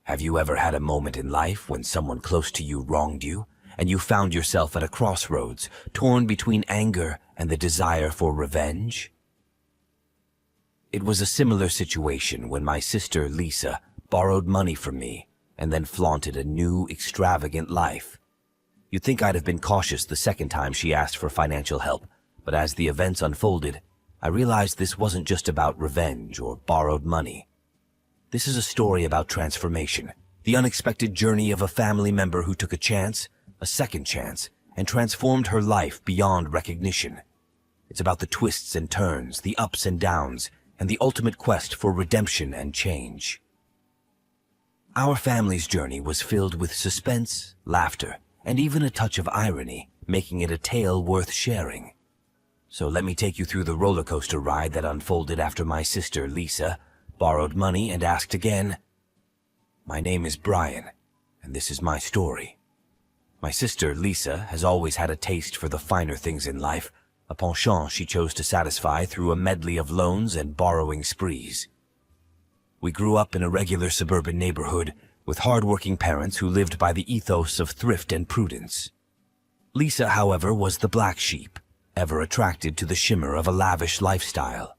Have you ever had a moment in life when someone close to you wronged you, and you found yourself at a crossroads, torn between anger and the desire for revenge? It was a similar situation when my sister Lisa borrowed money from me and then flaunted a new, extravagant life. You'd think I'd have been cautious the second time she asked for financial help, but as the events unfolded, I realized this wasn't just about revenge or borrowed money. This is a story about transformation, the unexpected journey of a family member who took a chance, a second chance, and transformed her life beyond recognition. It's about the twists and turns, the ups and downs, and the ultimate quest for redemption and change. Our family's journey was filled with suspense, laughter, and even a touch of irony, making it a tale worth sharing. So let me take you through the roller coaster ride that unfolded after my sister Lisa borrowed money and asked again. My name is Brian, and this is my story. My sister Lisa has always had a taste for the finer things in life, a penchant she chose to satisfy through a medley of loans and borrowing sprees. We grew up in a regular suburban neighborhood with hard-working parents who lived by the ethos of thrift and prudence. Lisa, however, was the black sheep, ever attracted to the shimmer of a lavish lifestyle.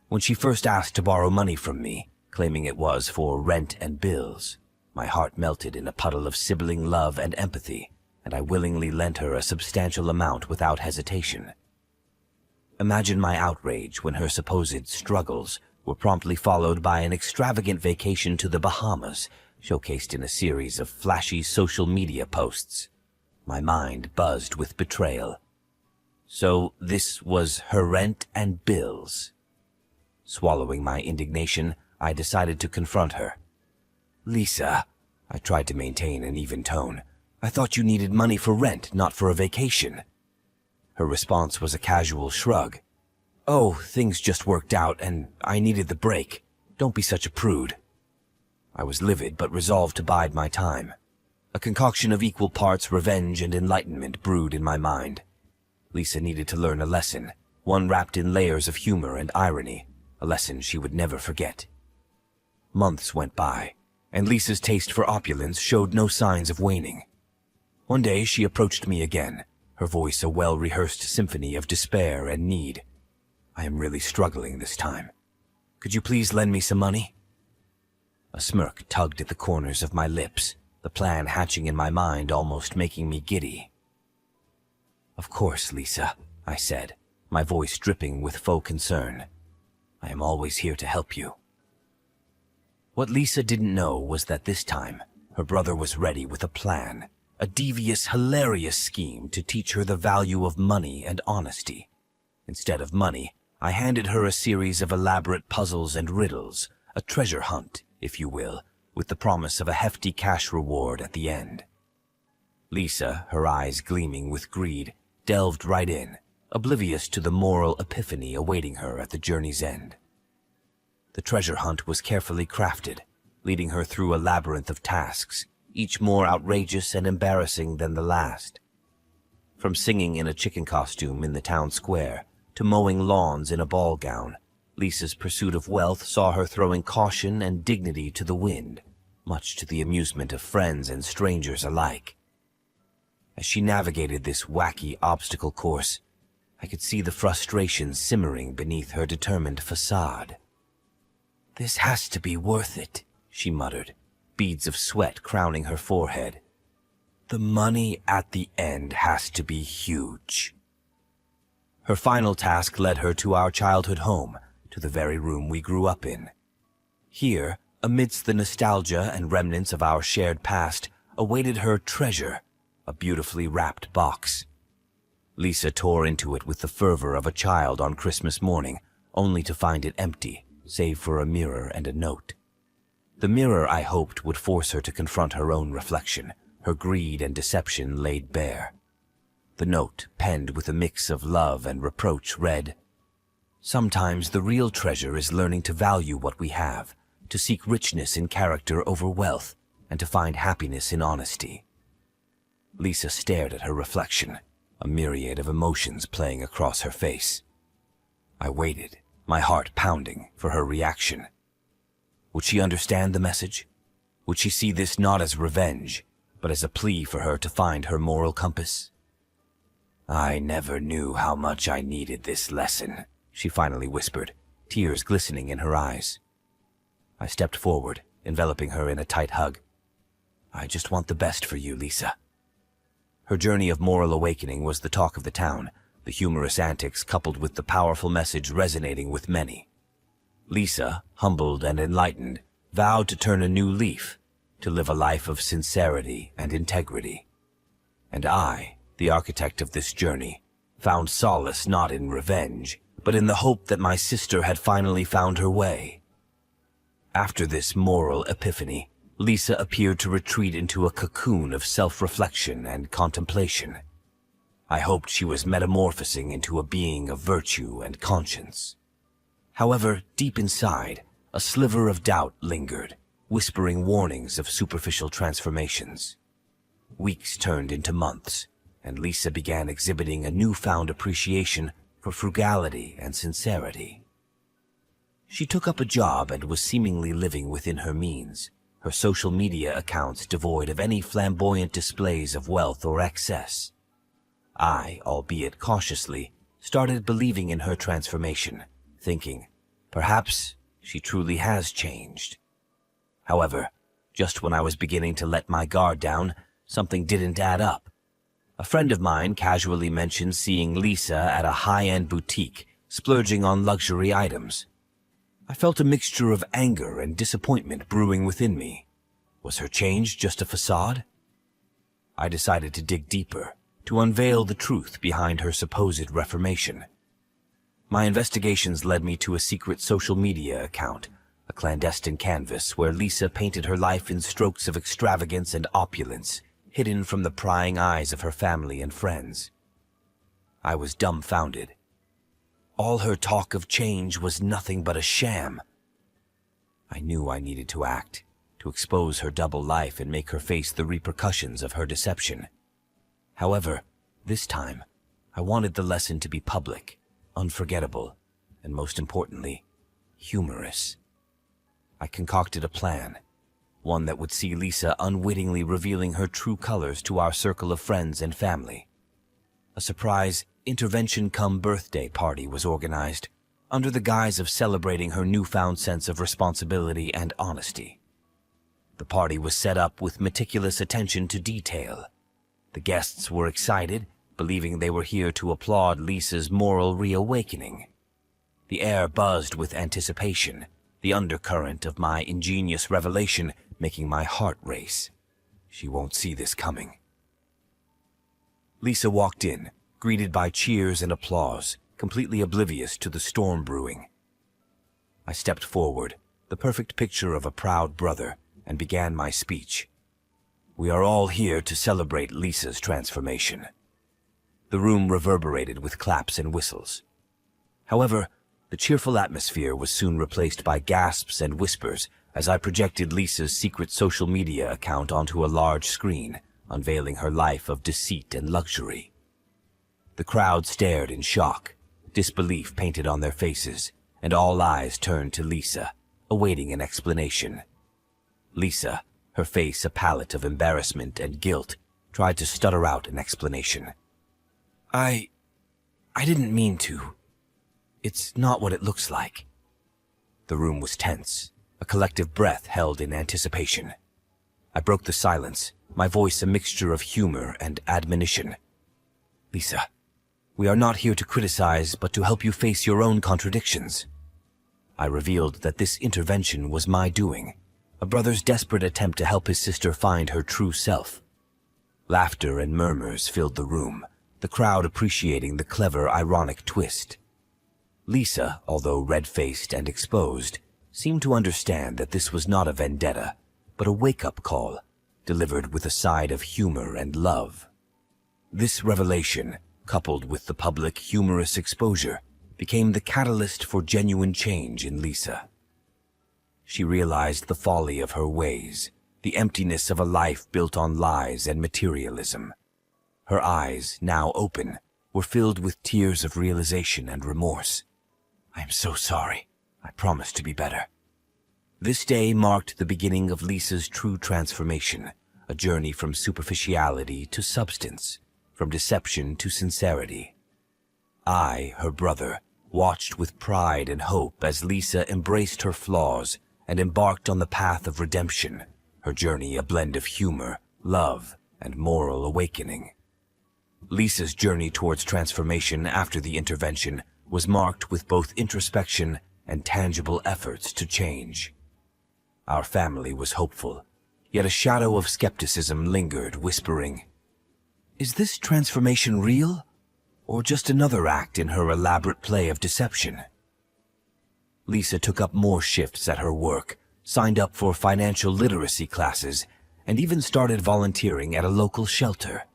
When she first asked to borrow money from me, claiming it was for rent and bills, my heart melted in a puddle of sibling love and empathy, and I willingly lent her a substantial amount without hesitation. Imagine my outrage when her supposed struggles were promptly followed by an extravagant vacation to the Bahamas, showcased in a series of flashy social media posts. My mind buzzed with betrayal. So this was her rent and bills. Swallowing my indignation, I decided to confront her. Lisa, I tried to maintain an even tone. I thought you needed money for rent, not for a vacation. Her response was a casual shrug. Oh, things just worked out and I needed the break. Don't be such a prude. I was livid but resolved to bide my time. A concoction of equal parts revenge and enlightenment brewed in my mind. Lisa needed to learn a lesson, one wrapped in layers of humor and irony, a lesson she would never forget. Months went by, and Lisa's taste for opulence showed no signs of waning. One day she approached me again, her voice a well-rehearsed symphony of despair and need. I am really struggling this time. Could you please lend me some money? A smirk tugged at the corners of my lips, the plan hatching in my mind almost making me giddy. Of course, Lisa, I said, my voice dripping with faux concern. I am always here to help you. What Lisa didn't know was that this time, her brother was ready with a plan, a devious, hilarious scheme to teach her the value of money and honesty. Instead of money, I handed her a series of elaborate puzzles and riddles, a treasure hunt, if you will, with the promise of a hefty cash reward at the end. Lisa, her eyes gleaming with greed, delved right in, oblivious to the moral epiphany awaiting her at the journey's end. The treasure hunt was carefully crafted, leading her through a labyrinth of tasks, each more outrageous and embarrassing than the last. From singing in a chicken costume in the town square to mowing lawns in a ball gown, Lisa's pursuit of wealth saw her throwing caution and dignity to the wind, much to the amusement of friends and strangers alike. As she navigated this wacky obstacle course, I could see the frustration simmering beneath her determined facade. This has to be worth it, she muttered, beads of sweat crowning her forehead. The money at the end has to be huge. Her final task led her to our childhood home, to the very room we grew up in. Here, amidst the nostalgia and remnants of our shared past, awaited her treasure, a beautifully wrapped box. Lisa tore into it with the fervor of a child on Christmas morning, only to find it empty, save for a mirror and a note. The mirror, I hoped, would force her to confront her own reflection, her greed and deception laid bare. The note, penned with a mix of love and reproach, read, "Sometimes the real treasure is learning to value what we have, to seek richness in character over wealth, and to find happiness in honesty." Lisa stared at her reflection, a myriad of emotions playing across her face. I waited, my heart pounding, for her reaction. Would she understand the message? Would she see this not as revenge, but as a plea for her to find her moral compass? "I never knew how much I needed this lesson," she finally whispered, tears glistening in her eyes. I stepped forward, enveloping her in a tight hug. "I just want the best for you, Lisa." Her journey of moral awakening was the talk of the town, the humorous antics coupled with the powerful message resonating with many. Lisa, humbled and enlightened, vowed to turn a new leaf, to live a life of sincerity and integrity. And I, the architect of this journey, found solace not in revenge, but in the hope that my sister had finally found her way. After this moral epiphany, Lisa appeared to retreat into a cocoon of self-reflection and contemplation. I hoped she was metamorphosing into a being of virtue and conscience. However, deep inside, a sliver of doubt lingered, whispering warnings of superficial transformations. Weeks turned into months, and Lisa began exhibiting a newfound appreciation for frugality and sincerity. She took up a job and was seemingly living within her means, her social media accounts devoid of any flamboyant displays of wealth or excess. I, albeit cautiously, started believing in her transformation, thinking, perhaps she truly has changed. However, just when I was beginning to let my guard down, something didn't add up. A friend of mine casually mentioned seeing Lisa at a high-end boutique, splurging on luxury items. I felt a mixture of anger and disappointment brewing within me. Was her change just a facade? I decided to dig deeper, to unveil the truth behind her supposed reformation. My investigations led me to a secret social media account, a clandestine canvas where Lisa painted her life in strokes of extravagance and opulence, hidden from the prying eyes of her family and friends. I was dumbfounded. All her talk of change was nothing but a sham. I knew I needed to act, to expose her double life and make her face the repercussions of her deception. However, this time, I wanted the lesson to be public, unforgettable, and most importantly, humorous. I concocted a plan, one that would see Lisa unwittingly revealing her true colors to our circle of friends and family. A surprise intervention-cum-birthday party was organized, under the guise of celebrating her newfound sense of responsibility and honesty. The party was set up with meticulous attention to detail. The guests were excited, believing they were here to applaud Lisa's moral reawakening. The air buzzed with anticipation, the undercurrent of my ingenious revelation making my heart race. She won't see this coming. Lisa walked in, greeted by cheers and applause, completely oblivious to the storm brewing. I stepped forward, the perfect picture of a proud brother, and began my speech. We are all here to celebrate Lisa's transformation. The room reverberated with claps and whistles. However, the cheerful atmosphere was soon replaced by gasps and whispers as I projected Lisa's secret social media account onto a large screen, unveiling her life of deceit and luxury. The crowd stared in shock, disbelief painted on their faces, and all eyes turned to Lisa, awaiting an explanation. Lisa, her face a palette of embarrassment and guilt, tried to stutter out an explanation. I didn't mean to. It's not what it looks like." The room was tense, a collective breath held in anticipation. I broke the silence, my voice a mixture of humor and admonition. "Lisa, we are not here to criticize, but to help you face your own contradictions." I revealed that this intervention was my doing, a brother's desperate attempt to help his sister find her true self. Laughter and murmurs filled the room, the crowd appreciating the clever, ironic twist. Lisa, although red-faced and exposed, seemed to understand that this was not a vendetta, but a wake-up call, delivered with a side of humor and love. This revelation, coupled with the public humorous exposure, became the catalyst for genuine change in Lisa. She realized the folly of her ways, the emptiness of a life built on lies and materialism. Her eyes, now open, were filled with tears of realization and remorse. "I am so sorry. I promise to be better." This day marked the beginning of Lisa's true transformation, a journey from superficiality to substance, from deception to sincerity. I, her brother, watched with pride and hope as Lisa embraced her flaws and embarked on the path of redemption, her journey a blend of humor, love, and moral awakening. Lisa's journey towards transformation after the intervention was marked with both introspection and tangible efforts to change. Our family was hopeful, yet a shadow of skepticism lingered, whispering, "Is this transformation real, or just another act in her elaborate play of deception?" Lisa took up more shifts at her work, signed up for financial literacy classes, and even started volunteering at a local shelter.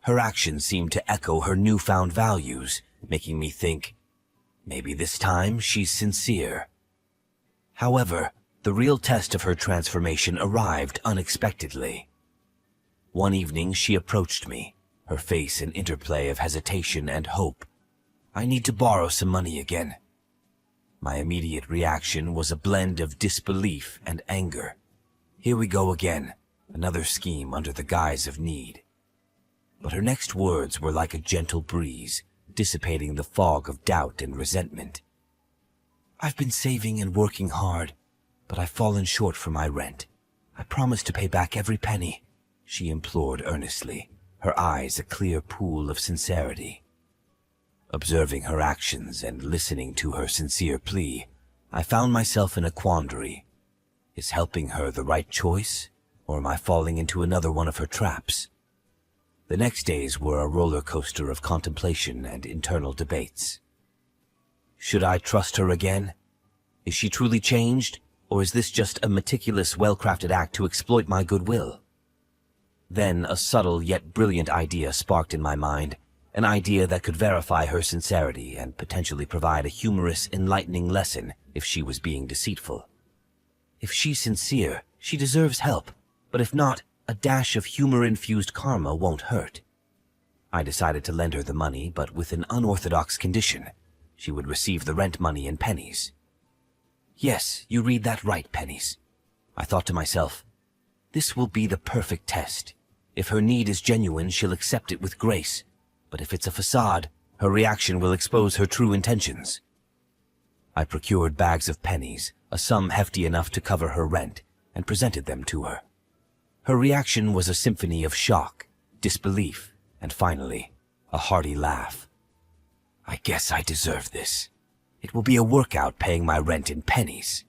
Her actions seemed to echo her newfound values, making me think, maybe this time she's sincere. However, the real test of her transformation arrived unexpectedly. One evening she approached me, her face an interplay of hesitation and hope. "I need to borrow some money again." My immediate reaction was a blend of disbelief and anger. Here we go again, another scheme under the guise of need. But her next words were like a gentle breeze, dissipating the fog of doubt and resentment. "I've been saving and working hard, but I've fallen short for my rent. I promise to pay back every penny," she implored earnestly, her eyes a clear pool of sincerity. Observing her actions and listening to her sincere plea, I found myself in a quandary. Is helping her the right choice, or am I falling into another one of her traps? The next days were a roller coaster of contemplation and internal debates. Should I trust her again? Is she truly changed, or is this just a meticulous, well-crafted act to exploit my goodwill? Then a subtle yet brilliant idea sparked in my mind, an idea that could verify her sincerity and potentially provide a humorous, enlightening lesson if she was being deceitful. If she's sincere, she deserves help, but if not, a dash of humor-infused karma won't hurt. I decided to lend her the money, but with an unorthodox condition. She would receive the rent money in pennies. Yes, you read that right, pennies. I thought to myself, this will be the perfect test. If her need is genuine, she'll accept it with grace. But if it's a facade, her reaction will expose her true intentions. I procured bags of pennies, a sum hefty enough to cover her rent, and presented them to her. Her reaction was a symphony of shock, disbelief, and finally, a hearty laugh. I guess I deserve this. It will be a workout paying my rent in pennies.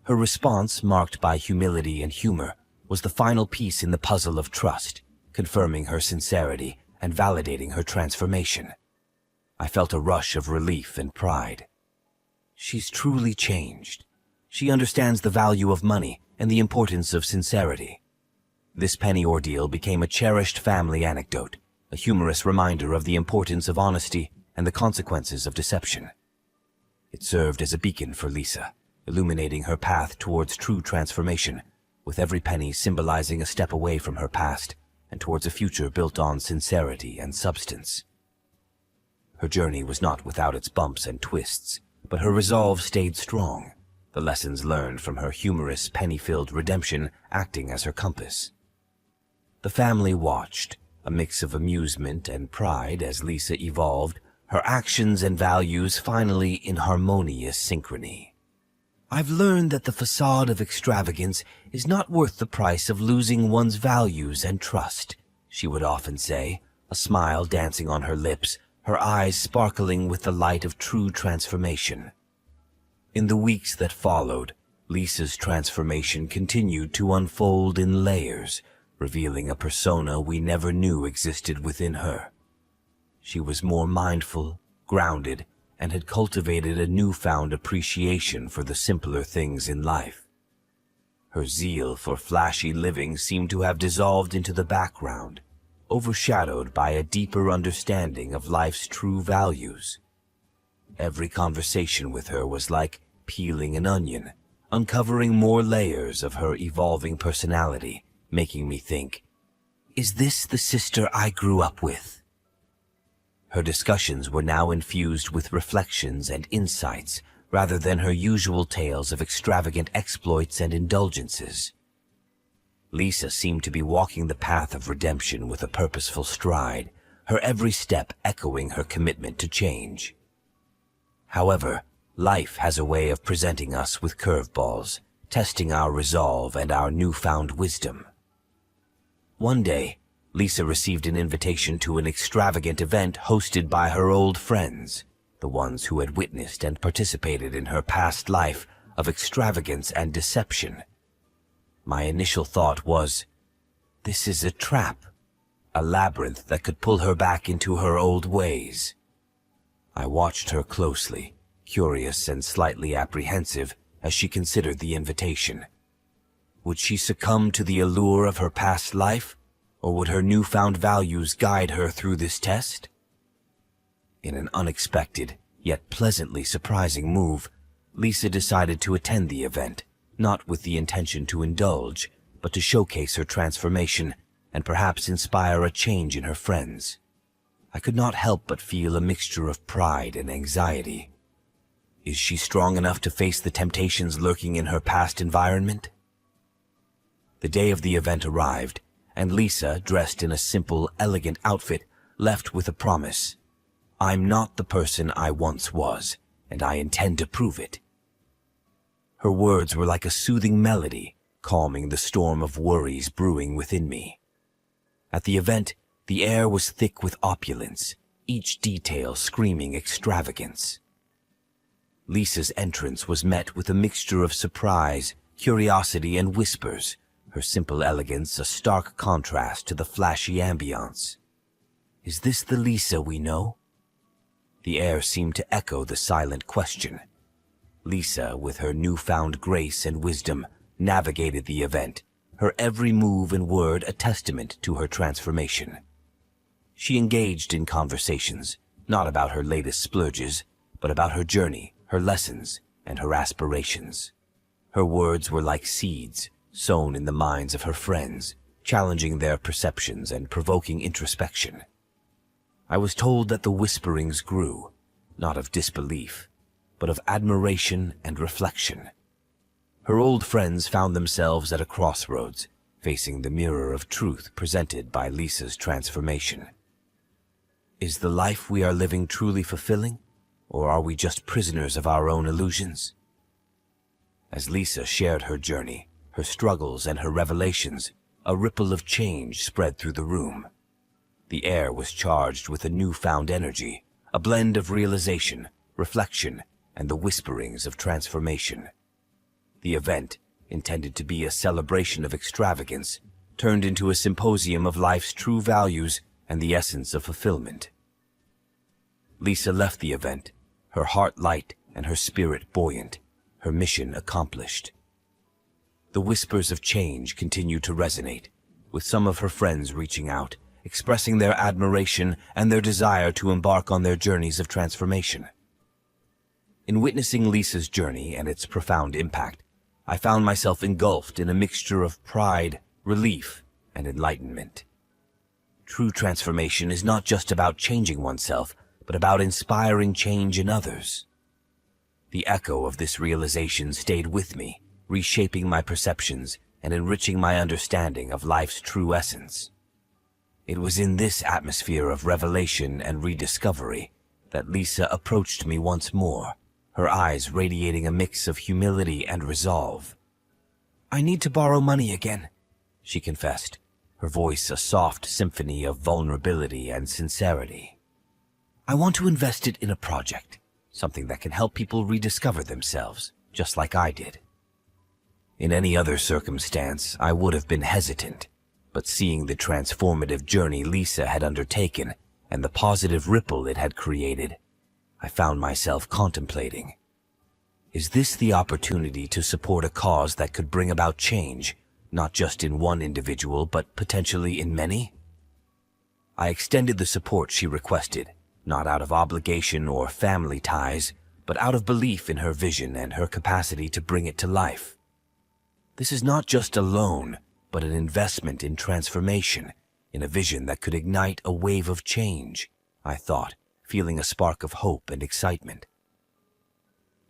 Her response, marked by humility and humor, was the final piece in the puzzle of trust, confirming her sincerity and validating her transformation. I felt a rush of relief and pride. She's truly changed. She understands the value of money and the importance of sincerity. This penny ordeal became a cherished family anecdote, a humorous reminder of the importance of honesty and the consequences of deception. It served as a beacon for Lisa, illuminating her path towards true transformation, with every penny symbolizing a step away from her past and towards a future built on sincerity and substance. Her journey was not without its bumps and twists, but her resolve stayed strong, the lessons learned from her humorous, penny-filled redemption acting as her compass. The family watched, a mix of amusement and pride as Lisa evolved, her actions and values finally in harmonious synchrony. I've learned that the facade of extravagance is not worth the price of losing one's values and trust, she would often say, a smile dancing on her lips, her eyes sparkling with the light of true transformation. In the weeks that followed, Lisa's transformation continued to unfold in layers, revealing a persona we never knew existed within her. She was more mindful, grounded, and had cultivated a newfound appreciation for the simpler things in life. Her zeal for flashy living seemed to have dissolved into the background, overshadowed by a deeper understanding of life's true values. Every conversation with her was like peeling an onion, uncovering more layers of her evolving personality, making me think, is this the sister I grew up with? Her discussions were now infused with reflections and insights, rather than her usual tales of extravagant exploits and indulgences. Lisa seemed to be walking the path of redemption with a purposeful stride, her every step echoing her commitment to change. However, life has a way of presenting us with curveballs, testing our resolve and our newfound wisdom. One day, Lisa received an invitation to an extravagant event hosted by her old friends, the ones who had witnessed and participated in her past life of extravagance and deception. My initial thought was, this is a trap, a labyrinth that could pull her back into her old ways. I watched her closely, curious and slightly apprehensive as she considered the invitation. Would she succumb to the allure of her past life, or would her newfound values guide her through this test? In an unexpected, yet pleasantly surprising move, Lisa decided to attend the event, not with the intention to indulge, but to showcase her transformation and perhaps inspire a change in her friends. I could not help but feel a mixture of pride and anxiety. Is she strong enough to face the temptations lurking in her past environment? The day of the event arrived, and Lisa, dressed in a simple, elegant outfit, left with a promise. I'm not the person I once was, and I intend to prove it. Her words were like a soothing melody, calming the storm of worries brewing within me. At the event, the air was thick with opulence, each detail screaming extravagance. Lisa's entrance was met with a mixture of surprise, curiosity, and whispers, her simple elegance a stark contrast to the flashy ambiance. Is this the Lisa we know? The air seemed to echo the silent question. Lisa, with her newfound grace and wisdom, navigated the event, her every move and word a testament to her transformation. She engaged in conversations, not about her latest splurges, but about her journey, her lessons, and her aspirations. Her words were like seeds, sown in the minds of her friends, challenging their perceptions and provoking introspection. I was told that the whisperings grew, not of disbelief, but of admiration and reflection. Her old friends found themselves at a crossroads, facing the mirror of truth presented by Lisa's transformation. Is the life we are living truly fulfilling, or are we just prisoners of our own illusions? As Lisa shared her journey, her struggles and her revelations, a ripple of change spread through the room. The air was charged with a newfound energy, a blend of realization, reflection, and the whisperings of transformation. The event, intended to be a celebration of extravagance, turned into a symposium of life's true values and the essence of fulfillment. Lisa left the event, her heart light and her spirit buoyant, her mission accomplished. The whispers of change continued to resonate, with some of her friends reaching out, expressing their admiration and their desire to embark on their journeys of transformation. In witnessing Lisa's journey and its profound impact, I found myself engulfed in a mixture of pride, relief, and enlightenment. True transformation is not just about changing oneself, but about inspiring change in others. The echo of this realization stayed with me, reshaping my perceptions and enriching my understanding of life's true essence. It was in this atmosphere of revelation and rediscovery that Lisa approached me once more, her eyes radiating a mix of humility and resolve. I need to borrow money again, she confessed, her voice a soft symphony of vulnerability and sincerity. I want to invest it in a project, something that can help people rediscover themselves, just like I did. In any other circumstance, I would have been hesitant, but seeing the transformative journey Lisa had undertaken and the positive ripple it had created, I found myself contemplating. Is this the opportunity to support a cause that could bring about change, not just in one individual, but potentially in many? I extended the support she requested, not out of obligation or family ties, but out of belief in her vision and her capacity to bring it to life. This is not just a loan, but an investment in transformation, in a vision that could ignite a wave of change, I thought, feeling a spark of hope and excitement.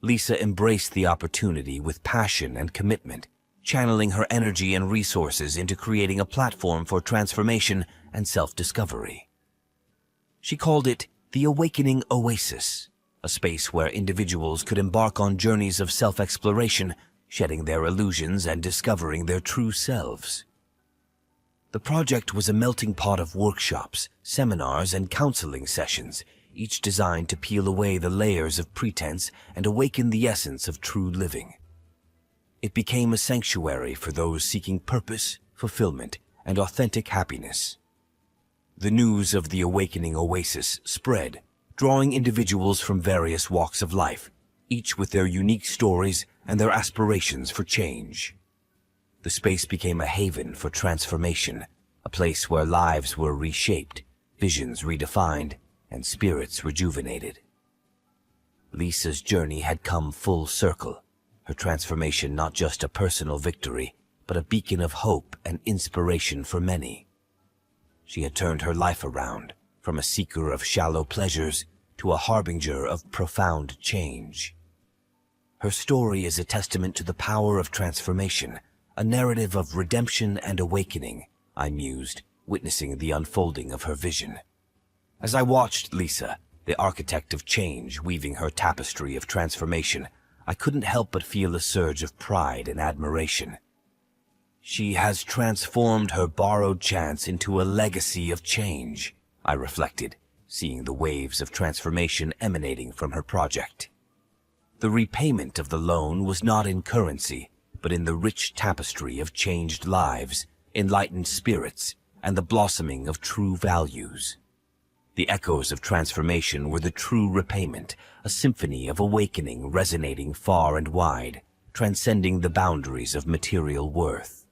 Lisa embraced the opportunity with passion and commitment, channeling her energy and resources into creating a platform for transformation and self-discovery. She called it the Awakening Oasis, a space where individuals could embark on journeys of self-exploration, shedding their illusions and discovering their true selves. The project was a melting pot of workshops, seminars, and counseling sessions, each designed to peel away the layers of pretense and awaken the essence of true living. It became a sanctuary for those seeking purpose, fulfillment, and authentic happiness. The news of the Awakening Oasis spread, drawing individuals from various walks of life, each with their unique stories and their aspirations for change. The space became a haven for transformation, a place where lives were reshaped, visions redefined, and spirits rejuvenated. Lisa's journey had come full circle, her transformation not just a personal victory, but a beacon of hope and inspiration for many. She had turned her life around, from a seeker of shallow pleasures to a harbinger of profound change. Her story is a testament to the power of transformation, a narrative of redemption and awakening, I mused, witnessing the unfolding of her vision. As I watched Lisa, the architect of change, weaving her tapestry of transformation, I couldn't help but feel a surge of pride and admiration. She has transformed her borrowed chance into a legacy of change, I reflected, seeing the waves of transformation emanating from her project. The repayment of the loan was not in currency, but in the rich tapestry of changed lives, enlightened spirits, and the blossoming of true values. The echoes of transformation were the true repayment, a symphony of awakening resonating far and wide, transcending the boundaries of material worth.